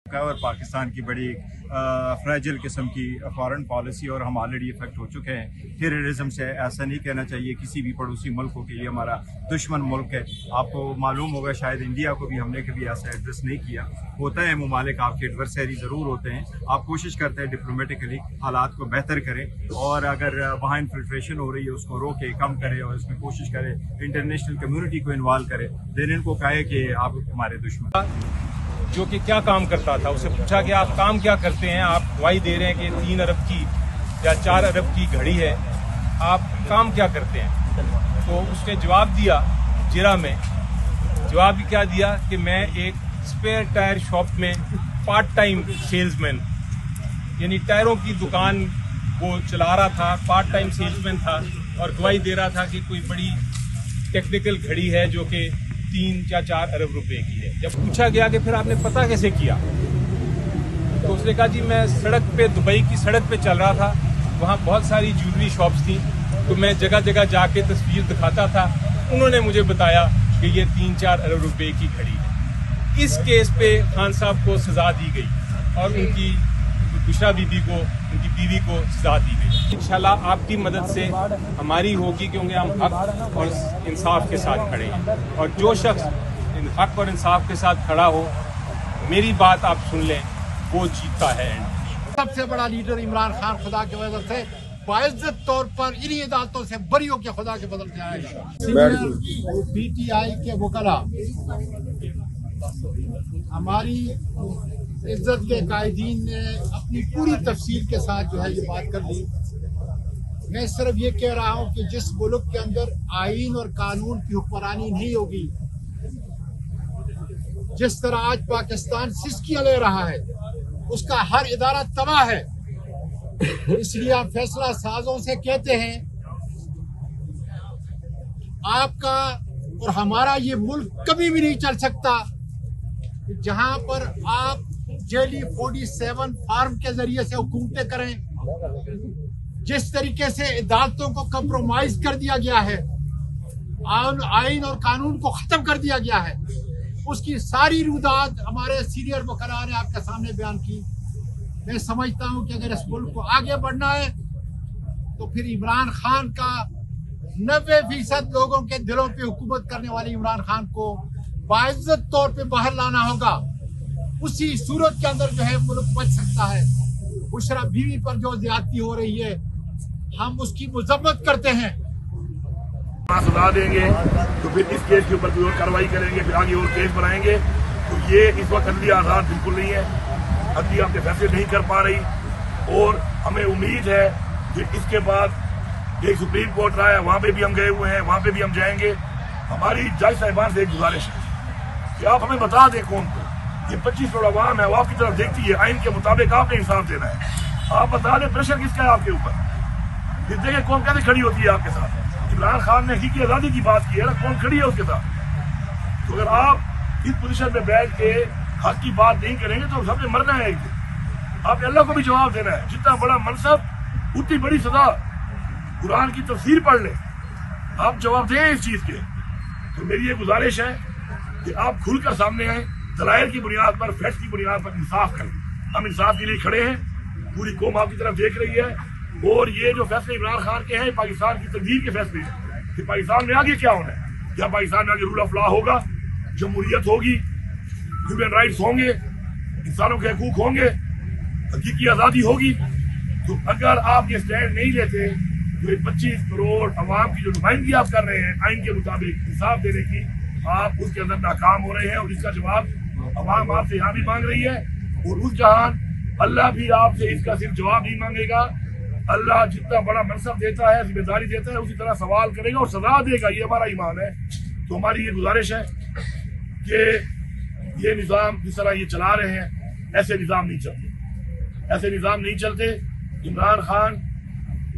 اور پاکستان کی بڑی فریجل قسم کی فارن پالیسی اور ہم آلریڈی افیکٹ ہو چکے ہیں ٹیررزم سے. ایسا نہیں کہنا چاہیے کسی بھی پڑوسی ملک کو کہ یہ ہمارا دشمن ملک ہے. آپ کو معلوم ہوگا شاید انڈیا کو بھی ہم نے کبھی ایسا ایڈریس نہیں کیا. ہوتا ہے ممالک آپ کے ایڈورسری ضرور ہوتے ہیں, آپ کوشش کرتے ہیں ڈپلومیٹکلی حالات کو بہتر کریں, اور اگر وہاں انفلٹریشن ہو رہی ہے اس کو روکے, کم کرے اور اس میں کوشش کرے انٹرنیشنل کمیونٹی کو انوالو کرے. دین ان کو کہے کہ آپ ہمارے دشمن. جو کہ کیا کام کرتا تھا, اسے پوچھا کہ آپ کام کیا کرتے ہیں, آپ گواہی دے رہے ہیں کہ 3 ارب کی یا 4 ارب کی گھڑی ہے, آپ کام کیا کرتے ہیں؟ تو اس نے جواب دیا جرا میں, جواب کیا دیا کہ میں ایک اسپیئر ٹائر شاپ میں پارٹ ٹائم سیلز مین, یعنی ٹائروں کی دکان وہ چلا رہا تھا, پارٹ ٹائم سیلز مین تھا, اور گواہی دے رہا تھا کہ کوئی بڑی ٹیکنیکل گھڑی ہے جو کہ 3 یا 4 ارب روپے کی ہے. جب پوچھا گیا کہ پھر آپ نے پتہ کیسے کیا, تو اس نے کہا جی میں سڑک پہ, دبئی کی سڑک پہ چل رہا تھا, وہاں بہت ساری جیولری شاپس تھیں, تو میں جگہ جگہ جا کے تصویر دکھاتا تھا, انہوں نے مجھے بتایا کہ یہ 3-4 ارب روپے کی گھڑی ہے. اس کیس پہ خان صاحب کو سزا دی گئی اور ان کی بشرا بی بی کو, ان کی بیوی کو سزا دی گئی. انشاءاللہ آپ کی مدد سے ہماری ہوگی, کیونکہ ہم حق اور انصاف کے ساتھ کھڑے ہیں, اور جو شخص حق اور انصاف کے ساتھ کھڑا ہو, میری بات آپ سن لیں, وہ جیتتا ہے. سب سے بڑا لیڈر عمران خان خدا کی وجہ سے باعزت طور پر انہی عدالتوں سے بری ہو کے خدا کے بدل سے آئے گا. پی ٹی آئی کے وکلا ہماری عزت کے قائدین نے اپنی پوری تفصیل کے ساتھ جو ہے یہ بات کر لی. میں صرف یہ کہہ رہا ہوں کہ جس ملک کے اندر آئین اور قانون کی حکمرانی نہیں ہوگی, جس طرح آج پاکستان سسکیاں لے رہا ہے, اس کا ہر ادارہ تباہ ہے. اس لیے آپ فیصلہ سازوں سے کہتے ہیں آپ کا اور ہمارا یہ ملک کبھی بھی نہیں چل سکتا جہاں پر آپ جیلی 47 فارم کے ذریعے سے حکومتیں کریں. جس طریقے سے عدالتوں کو کمپرومائز کر دیا گیا ہے, آئین اور قانون کو ختم کر دیا گیا ہے, اس کی ساری رودات ہمارے سینئر وکلاء نے آپ کے سامنے بیان کی. میں سمجھتا ہوں کہ اگر اس ملک کو آگے بڑھنا ہے تو پھر عمران خان کا 90% لوگوں کے دلوں پہ حکومت کرنے والے عمران خان کو باعزت طور پہ باہر لانا ہوگا. اسی صورت کے اندر جو ہے ملک بچ سکتا ہے. بشرا بیوی پر جو زیادتی ہو رہی ہے ہم اس کی مذمت کرتے ہیں. سزا دیں گے تو پھر اس کیس کے اوپر کوئی اور کارروائی کریں گے, پھر آگے اور کیس بنائیں گے. تو یہ اس وقت عدلیہ آزاد بالکل نہیں ہے, عدلیہ اپنے فیصلے نہیں کر پا رہی, اور ہمیں امید ہے کہ اس کے بعد ایک سپریم کورٹ رہا ہے, وہاں پہ بھی ہم گئے ہوئے ہیں, وہاں پہ بھی ہم جائیں گے. ہماری جج صاحبان سے ایک گزارش ہے کہ آپ ہمیں بتا دیں قوم کو, یہ 25 کروڑ عوام ہے, وہ آپ کی طرف دیکھتی ہے, آئین کے مطابق آپ نے انصاف دینا ہے. آپ بتا دیں پریشر کس کا ہے آپ کے اوپر. پھر دیکھیں قوم کیسے کھڑی ہوتی ہے آپ کے ساتھ. عمران خان نے حقیقی آزادی کی بات کی ہے نا, کون کھڑی ہے اس کے ساتھ. تو اگر آپ اس پوزیشن میں بیٹھ کے حق کی بات نہیں کریں گے تو سب نے مرنا ہے ایک دن. آپ نے اللہ کو بھی جواب دینا ہے, جتنا بڑا منصب اتنی بڑی سزا. قرآن کی تفسیر پڑھ لیں, آپ جواب دیں اس چیز کے. تو میری یہ گزارش ہے کہ آپ کھل کر سامنے آئیں, دلائل کی بنیاد پر, فیکٹ کی بنیاد پر انصاف کریں. ہم انصاف کے لیے کھڑے ہیں, پوری قوم آپ کی طرف دیکھ رہی ہے, اور یہ جو فیصلے عمران خان کے ہیں پاکستان کی تقدیر کے فیصلے ہیں کہ پاکستان میں آگے کیا ہونا ہے. کیا پاکستان میں آگے رول آف لا ہوگا, جمہوریت ہوگی, ہیومن رائٹس ہوں گے, انسانوں کے حقوق ہوں گے, حقیقی آزادی ہوگی. تو اگر آپ یہ سٹینڈ نہیں لیتے تو 25 کروڑ عوام کی جو نمائندگی آپ کر رہے ہیں آئین کے مطابق انصاف دینے کی, آپ اس کے اندر ناکام ہو رہے ہیں, اور اس کا جواب عوام آپ سے یہاں بھی مانگ رہی ہے, اور اس جہان اللہ بھی آپ سے اس کا صرف جواب نہیں مانگے گا. اللہ جتنا بڑا منصب دیتا ہے, ذمہ داری دیتا ہے, اسی طرح سوال کرے گا اور سزا دے گا. یہ ہمارا ایمان ہے. تو ہماری یہ گزارش ہے کہ یہ نظام جس طرح یہ چلا رہے ہیں ایسے نظام نہیں چلتے, ایسے نظام نہیں چلتے. عمران خان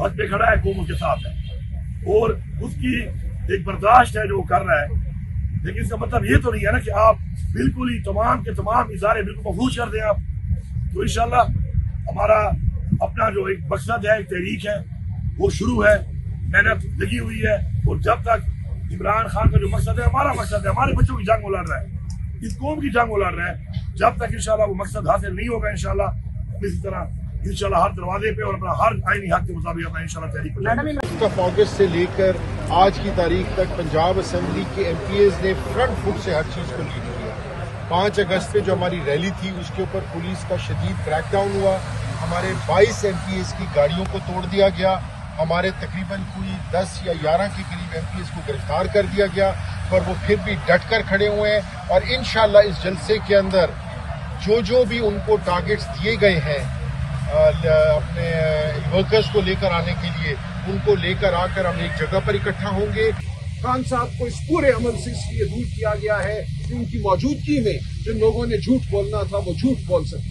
حق پہ کھڑا ہے, قوم اس کے ساتھ ہے, اور اس کی ایک برداشت ہے جو وہ کر رہا ہے. لیکن اس کا مطلب یہ تو نہیں ہے نا کہ آپ بالکل ہی تمام کے تمام ادارے بالکل محفوظ کر دیں آپ. تو انشاءاللہ ہمارا اپنا جو ایک مقصد ہے, ایک تحریک ہے, وہ شروع ہے, محنت لگی ہوئی ہے. اور جب تک عمران خان کا جو مقصد ہے, ہمارا مقصد ہے, ہمارے بچوں کی جنگ وہ لڑ رہا ہے, اس قوم کی جنگ وہ لڑ رہا ہے, जब तक इंशाल्लाह वो मकसद हासिल नहीं होगा इंशाल्लाह इसी तरह इंशाल्लाह हर दरवाजे पे और अपना हर आईनी हक के मुताबिक अपना इंशाल्लाह तहरीक करेंगे। अगस्त से लेकर आज की तारीख तक पंजाब असेंबली के MPAs ने फ्रंट फुट से हर चीज़ को लीड किया। 5 अगस्त पे जो हमारी रैली थी उसके ऊपर पुलिस का शदीद क्रैकडाउन हुआ। हमारे 22 MPAs की गाड़ियों को तोड़ दिया गया। हमारे तकरीबन कोई 10 या 11 के करीब MPAs को गिरफ्तार कर दिया गया, पर वो फिर भी डट कर खड़े हुए हैं। और इंशाल्लाह इस जलसे के अंदर जो भी उनको टारगेट्स दिए गए हैं अपने वर्कर्स को लेकर आने के लिए, उनको लेकर आकर हम एक जगह पर इकट्ठा होंगे। खान साहब को इस पूरे अमल से इसलिए दूर किया गया है कि उनकी मौजूदगी में जिन लोगों ने झूठ बोलना था वो झूठ बोल सके।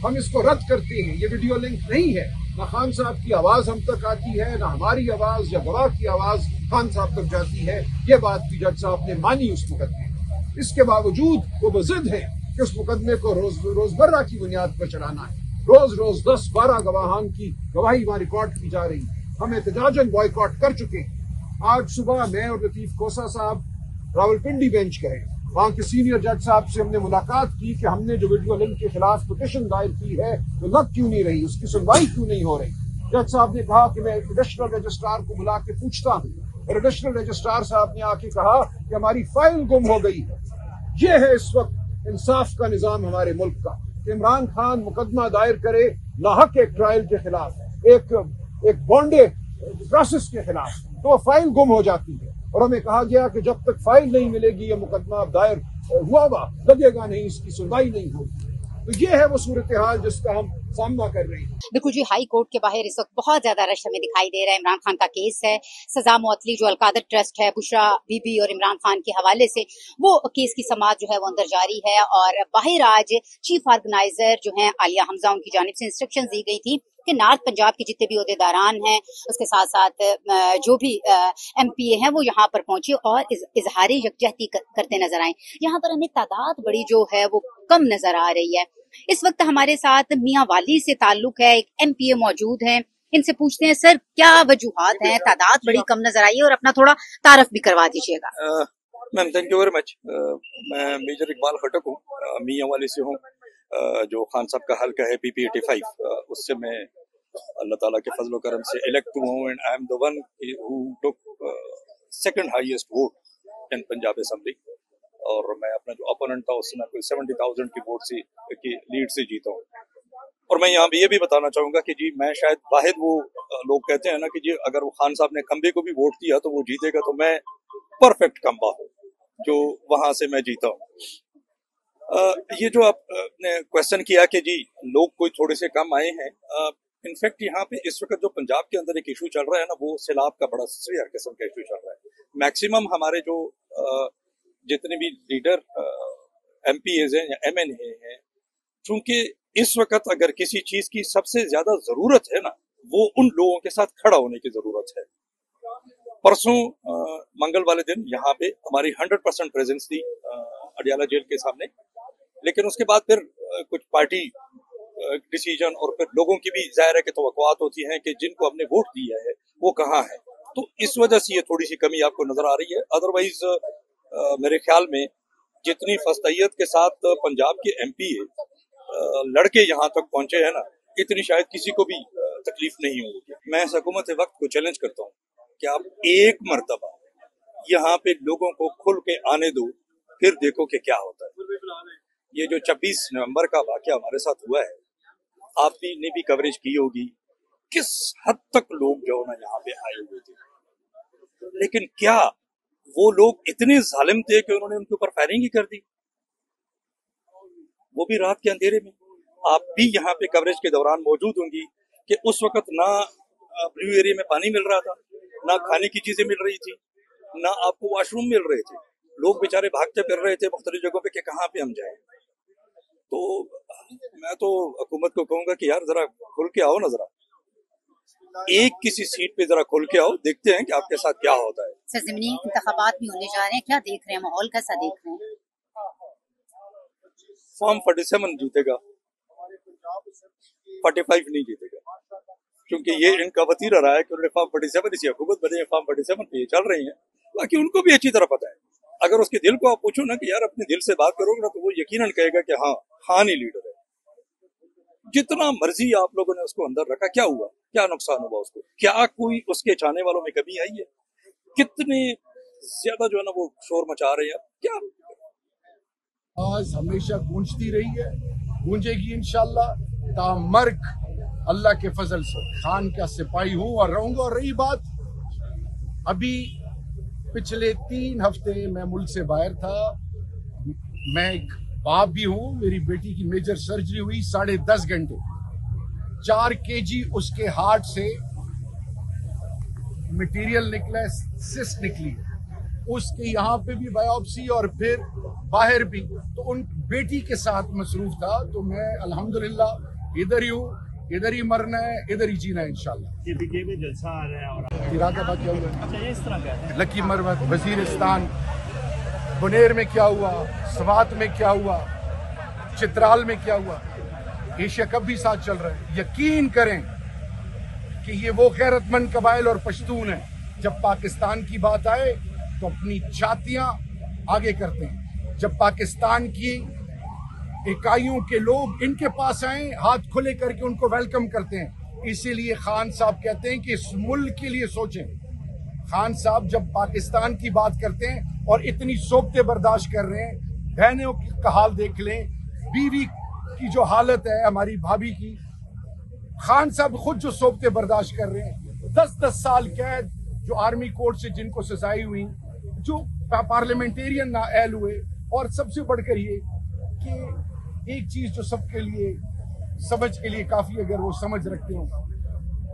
हम इसको रद्द करते हैं। ये वीडियो लिंक नहीं है, ना खान साहब की आवाज हम तक आती है, ना हमारी आवाज या गवाह की आवाज खान साहब तक जाती है। ये बात भी जज साहब ने मानी उस मुकदमे में। इसके बावजूद वो बज़िद है कि उस मुकदमे को रोजमर्रा की बुनियाद पर चलाना है। रोज 10-12 गवाहान की गवाही वहां रिकॉर्ड की जा रही। हम एहतजाजन बॉयकॉट कर चुके हैं। आज सुबह मैं और लतीफ खोसा साहब रावलपिंडी बेंच गए। वहाँ के सीनियर जज साहब से हमने मुलाकात की कि हमने जो वीडियो लिंक के खिलाफ पिटीशन दायर की है वो लग क्यों नहीं रही, उसकी सुनवाई क्यों नहीं हो रही। जज साहब ने कहा कि मैं एडिशनल रजिस्ट्रार को बुला के पूछता हूँ, और एडिशनल रजिस्ट्रार साहब ने आके कहा कि हमारी फाइल गुम हो गई है। ये है इस वक्त इंसाफ का निजाम हमारे मुल्क का। इमरान खान मुकदमा दायर करे नाहक एक ट्रायल के खिलाफ, एक बॉन्डे प्रोसेस के खिलाफ, तो फाइल गुम हो जाती है। और हमें कहा गया कि जब तक फाइल नहीं मिलेगी ये मुकदमा दायर हुआ लगेगा नहीं, इसकी सुनवाई नहीं होगी। तो ये है वो सूरत हाल जिसका हम सामना कर रहे हैं। बिल्कुल जी, हाई कोर्ट के बाहर इस वक्त बहुत ज्यादा रश हमें दिखाई दे रहा है। इमरान खान का केस है, सजा मुअत्तली जो अलकादर ट्रस्ट है बुशरा बीबी और इमरान खान के हवाले से, वो केस की समाअत जो है वो अंदर जारी है। और बाहर आज चीफ ऑर्गेनाइजर जो है आलिया हमजा, उनकी जानिब से इंस्ट्रक्शन दी गई थी कि नॉर्थ पंजाब के जितने भी ओहदेदारान हैं, उसके साथ साथ जो भी MPA हैं वो यहाँ पर पहुंचे और इजहार यकजहती करते नजर आए। यहाँ पर हमें तादाद बड़ी जो है वो कम नजर आ रही है। इस वक्त हमारे साथ मियां वाली से ताल्लुक है, एक MPA मौजूद हैं। इनसे पूछते हैं सर क्या वजूहात हैं, तादाद बड़ी कम नजर आई है, और अपना थोड़ा तारफ भी करवा दीजिएगा। Ma'am thank you very much. मैं मेजर इकबाल खटक हूँ, मियां वाली से हूँ, जो खान साहब का हल्का है PP 85, उससे मैं अल्लाह ताला के फजल करम से इलेक्ट हुआ हूँ, and I am the one who took second highest vote in Punjab assembly. और मैं अपना जो अपोनेंट था उससे मैं कोई 70,000 की वोट से की लीड से जीता हूँ। और मैं यहाँ ये भी बताना चाहूंगा कि जी मैं शायद वाहिद वो लोग कहते हैं ना कि जी अगर वो खान साहब ने खंबे को भी वोट दिया तो वो जीतेगा, तो मैं परफेक्ट खंबा हूँ जो वहां से मैं जीता हूँ। ये जो आपने क्वेश्चन किया कि जी लोग कोई थोड़े से कम आए हैं, इनफैक्ट यहाँ पे इस वक्त जो पंजाब के अंदर एक इशू चल रहा है ना, वो सैलाब का बड़ा सीवियर किस्म का इशू चल रहा है। मैक्सिमम हमारे जो जितने भी लीडर MPAs हैं या MNA हैं, चूंकि इस वक्त अगर किसी चीज की सबसे ज्यादा जरूरत है ना, वो उन लोगों के साथ खड़ा होने की जरूरत है। परसों मंगल वाले दिन यहाँ पे हमारी 100% प्रेजेंस थी अडियाला जेल के सामने, लेकिन उसके बाद फिर कुछ पार्टी डिसीजन और फिर लोगों की भी जाहिर है कि तवक्कुआत होती हैं कि जिनको हमने वोट दिया है वो कहाँ है, तो इस वजह से ये थोड़ी सी कमी आपको नजर आ रही है। अदरवाइज मेरे ख्याल में जितनी फस्तैयत के साथ पंजाब के MPA लड़के यहाँ तक पहुंचे हैं ना, इतनी शायद किसी को भी तकलीफ नहीं होगी। मैं इस हुकूमत वक्त को चैलेंज करता हूँ कि आप एक मर्तबा यहाँ पे लोगों को खुल के आने दो, फिर देखो कि क्या होता है। ये जो 26 नवंबर का वाकया हमारे साथ हुआ है, आपने भी कवरेज की होगी, किस हद तक लोग जो ना यहाँ पे आए हुए थे, लेकिन क्या वो लोग इतने जालिम थे कि उन्होंने उनके ऊपर फायरिंग ही कर दी, वो भी रात के अंधेरे में। आप भी यहाँ पे कवरेज के दौरान मौजूद होंगी कि उस वक्त ना ब्लू एरिया में पानी मिल रहा था, ना खाने की चीजें मिल रही थी, ना आपको वॉशरूम मिल रहे थे। लोग बेचारे भागते फिर रहे थे मुख्तलिफ जगहों पे कि कहाँ पे हम जाएं। तो मैं तो हुकूमत को कहूंगा कि यार जरा खुल के आओ ना, जरा एक किसी सीट पे जरा खुल के आओ, देखते हैं कि आपके साथ क्या होता है। सर ज़मीनी इंतखाबात भी होने जा रहे हैं, क्या देख रहे हैं, माहौल कैसा देख रहे हैं? फॉर्म 47 जीतेगा, 45 नहीं जीतेगा, क्योंकि ये इनका वतीरा रहा है कि उन्होंने फॉर्म 47 इसी हुकूमत बने, फॉर्म 47 पे ये चल रही है। बाकी उनको भी अच्छी तरह पता है, अगर उसके दिल को आप पूछो ना कि यार अपने दिल से बात करोगे ना, तो वो यकीनन कहेगा कि हाँ खान ही लीडर है। जितना मर्जी आप लोगों ने उसको अंदर रखा, क्या हुआ, क्या नुकसान हुआ उसको? क्या कोई उसके चाहने वालों में कमी आई है? कितने ज्यादा जो है ना वो शोर मचा रहे हैं, क्या आज हमेशा गूंजती रही है, गूंजेगी इंशाल्लाह तामर्ग अल्लाह के फजल से। खान का सिपाही हूं और रहूंगा। और रही बात, अभी पिछले 3 हफ्ते मैं मुल्क से बाहर था। मैं एक बाप भी हूं, मेरी बेटी की मेजर सर्जरी हुई 10.5 घंटे, 4 kg उसके हार्ट से मटेरियल निकला, सिस्ट निकली, उसके यहाँ पे भी बायोप्सी और फिर बाहर भी। तो उन बेटी के साथ मसरूफ था, तो मैं अल्हम्दुलिल्लाह इधर ही हूँ, इधर ही मरना है, इधर ही जीना है इंशाल्लाह। KPK में जलसा आ रहा है और इरादाबाद क्या हुआ, अच्छा ये इस तरह का है। लकी मरवत, वजीरिस्तान, बुनेर में क्या हुआ, स्वात में क्या हुआ, चित्राल में क्या हुआ, एशिया कप भी साथ चल रहा है। यकीन करें कि ये वो गैरतमंद कबाइल और पश्तून है, जब पाकिस्तान की बात आए तो अपनी छातियां आगे करते हैं। जब पाकिस्तान की इकाइयों के लोग इनके पास आए, हाथ खुले करके उनको वेलकम करते हैं। इसीलिए खान साहब कहते हैं कि इस मुल्क के लिए सोचें। खान साहब जब पाकिस्तान की बात करते हैं और इतनी सोबतें बर्दाश्त कर रहे हैं, बहनों का हाल देख लें, बीवी की जो हालत है हमारी भाभी की, खान साहब खुद जो सोबतें बर्दाश्त कर रहे हैं, 10-10 साल कैद जो आर्मी कोर्ट से जिनको सजाई हुई, जो पार्लियामेंटेरियन नाअहल हुए, और सबसे बढ़कर ये कि एक चीज जो सबके लिए समझ के लिए काफी, अगर वो समझ रखते हो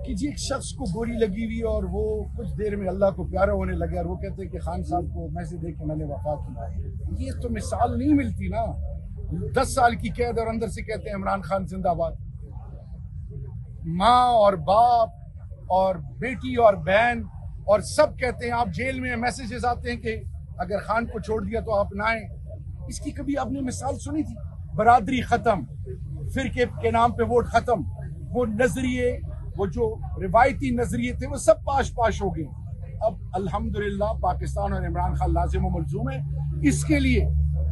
कि जी एक शख्स को गोली लगी हुई और वो कुछ देर में अल्लाह को प्यारा होने लगे, और वो कहते हैं कि खान साहब को मैसेज दे के मैंने वफा की। ये तो मिसाल नहीं मिलती ना। 10 साल की कैद और अंदर से कहते हैं इमरान खान जिंदाबाद। माँ और बाप और बेटी और बहन और सब कहते हैं, आप जेल में मैसेजेस आते हैं कि अगर खान को छोड़ दिया तो आप ना आए। इसकी कभी आपने मिसाल सुनी थी? बरादरी खत्म, फिरके के नाम पे वोट खत्म, वो नजरिए, वो जो रिवायती नजरिए थे वो सब पाश हो गए। अब अल्हम्दुलिल्लाह पाकिस्तान और इमरान खान लाजिम व मलजूम है। इसके लिए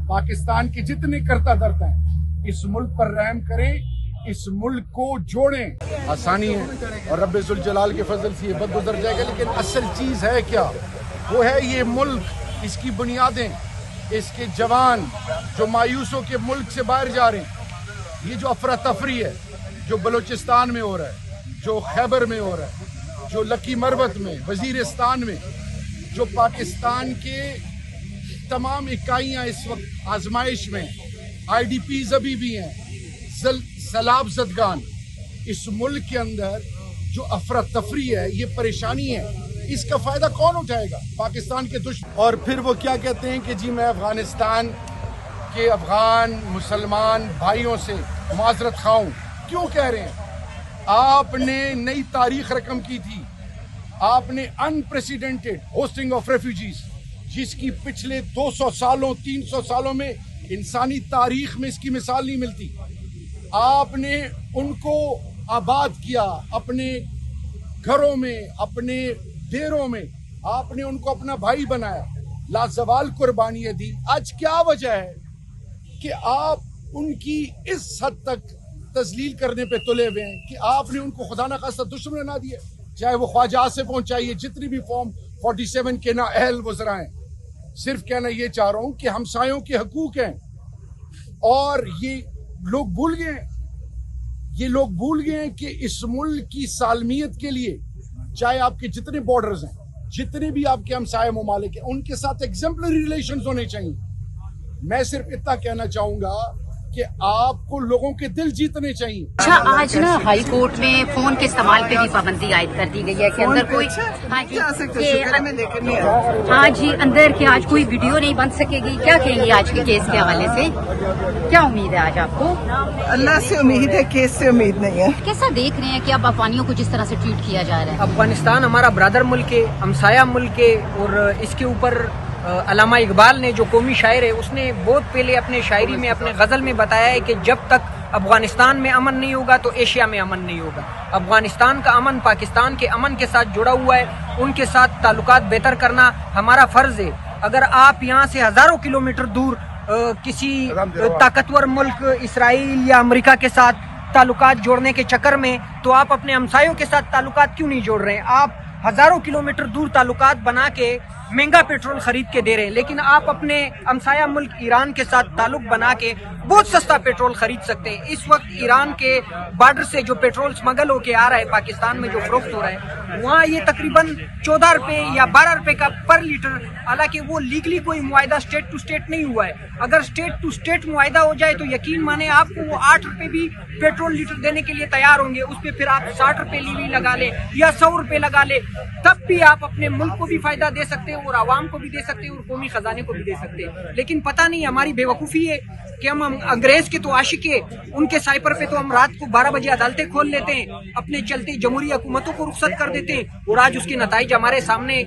पाकिस्तान के जितने करता धरता है, इस मुल्क पर रहम करें, इस मुल्क को जोड़ें। आसानी है और रब्बे जुल जलाल के फजल से ये बद गुजर जाएगा, लेकिन असल चीज है क्या? वो है ये मुल्क, इसकी बुनियादें, इसके जवान जो मायूसों के मुल्क से बाहर जा रहे हैं। ये जो अफरा तफरी है जो बलूचिस्तान में हो रहा है, जो खैबर में हो रहा है, जो लकी मरवत में, वजीरिस्तान में, जो पाकिस्तान के तमाम इकाइयां इस वक्त आजमाइश में, IDPs अभी भी हैं, सैलाब ज़दगान, इस मुल्क के अंदर जो अफरा तफरी है, ये परेशानी है, इसका फायदा कौन उठाएगा? पाकिस्तान के दुश्मन। और फिर वो क्या कहते हैं कि जी मैं अफगानिस्तान के अफगान मुसलमान भाइयों से माजरत खाऊं। क्यों कह रहे हैं? आपने नई तारीख रकम की थी, आपने अनप्रेसिडेंटेड होस्टिंग ऑफ रेफ्यूजीज, जिसकी पिछले 200 सालों 300 सालों में इंसानी तारीख में इसकी मिसाल नहीं मिलती। आपने उनको आबाद किया अपने घरों में, अपने डेरों में, आपने उनको अपना भाई बनाया, लाजवाल कुर्बानियां दी। आज क्या वजह है कि आप उनकी इस हद तक तजलील करने पे तुले हुए हैं कि आपने उनको खुदा न खास्ता दुश्मन बना दिया? चाहे वो ख्वाजा से पहुंचाइए, जितनी भी फॉर्म 47 के ना अहल वज़रा हैं। सिर्फ कहना ये चाह रहा हूं कि हमसायों के हकूक हैं, और ये लोग भूल गए हैं, ये लोग भूल गए हैं कि इस मुल्क की सालमियत के लिए चाहे आपके जितने बॉर्डर्स हैं, जितने भी आपके हमसाये ममालिक हैं, उनके साथ एग्जेम्पलरी रिलेशंस होने चाहिए। मैं सिर्फ इतना कहना चाहूंगा कि आपको लोगों के दिल जीतने चाहिए। अच्छा, आज ना हाई कोर्ट में फोन के इस्तेमाल पे भी पाबंदी आयद कर दी गई है कि अंदर कोई हाँ जी अंदर के आज कोई वीडियो नहीं बन सकेगी। क्या कहेंगे आज के केस के हवाले से? क्या उम्मीद है आज आपको? अल्लाह से उम्मीद है, केस से उम्मीद नहीं है। कैसा देख रहे हैं कि अब अफगानियों को जिस तरह से ट्रीट किया जा रहा है? अफगानिस्तान हमारा ब्रदर मुल्क है, हमसाया मुल्क है, और इसके ऊपर अल्लामा इकबाल ने जो कौमी शायर है, उसने बहुत पहले अपने शायरी में, अपने गज़ल में बताया है कि जब तक अफगानिस्तान में अमन नहीं होगा तो एशिया में अमन नहीं होगा। अफगानिस्तान का अमन पाकिस्तान के अमन के साथ जुड़ा हुआ है, उनके साथ ताल्लुकात बेहतर करना हमारा फ़र्ज़ है। अगर आप यहाँ से हजारों किलोमीटर दूर किसी ताकतवर मुल्क इसराइल या अमेरिका के साथ ताल्लुकात जोड़ने के चक्कर में, तो आप अपने हमसायों के साथ ताल्लुकात क्यों नहीं जोड़ रहे हैं? आप हजारों किलोमीटर दूर ताल्लुकात बना के महंगा पेट्रोल खरीद के दे रहे हैं, लेकिन आप अपने हमसाया मुल्क ईरान के साथ ताल्लुक बना के बहुत सस्ता पेट्रोल खरीद सकते हैं। इस वक्त ईरान के बॉर्डर से जो पेट्रोल स्मगल होके आ रहा है पाकिस्तान में, जो फरोख्त हो रहा है, वहाँ ये तकरीबन 14 रुपए या 12 रुपए का पर लीटर, हालांकि वो लीगली कोई मुआयदा स्टेट टू स्टेट नहीं हुआ है। अगर स्टेट टू स्टेट मुआयदा हो जाए तो यकीन माने आपको वो 8 रुपए भी पेट्रोल लीटर देने के लिए तैयार होंगे। उस पर फिर आप 60 रुपए लीवी लगा ले या 100 रुपए लगा ले, तब भी आप अपने मुल्क को भी फायदा दे सकते हैं और आवाम को भी दे सकते हैं और कौमी खजाने को भी दे सकते हैं। लेकिन पता नहीं हमारी बेवकूफ़ी है कि हम अंग्रेज के तो आशिक है, उनके साइपर पे तो हम रात को 12 बजे अदालतें खोल लेते हैं, अपने चलते जमहूरी हुकूमतों को रुखसत कर देते हैं, और आज उसके नताइज हमारे सामने।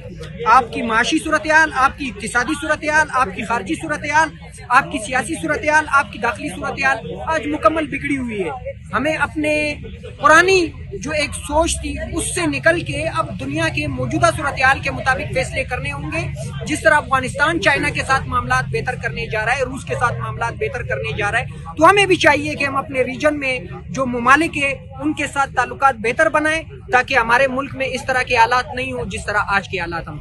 आपकी माशी सूरत हाल, आपकी इक्तिसादी सूरत हाल, आपकी खारजी सूरत हाल, आपकी सियासी सूरत हाल, आपकी दाखिली सूरत हाल आज मुकम्मल बिगड़ी हुई है। हमें अपने पुरानी जो एक सोच थी उससे निकल के अब दुनिया के मौजूदा सूरत हाल के मुताबिक फैसले करने होंगे। जिस तरह अफगानिस्तान चाइना के साथ मामलात बेहतर करने जा रहा है, रूस के साथ मामलात बेहतर करने जा रहा है, तो हमें भी चाहिए कि हम अपने रीजन में जो ममालिक है उनके साथ ताल्लुकात बेहतर बनाएं, ताकि हमारे मुल्क में इस तरह के हालात नहीं हो जिस तरह आज के हालात हम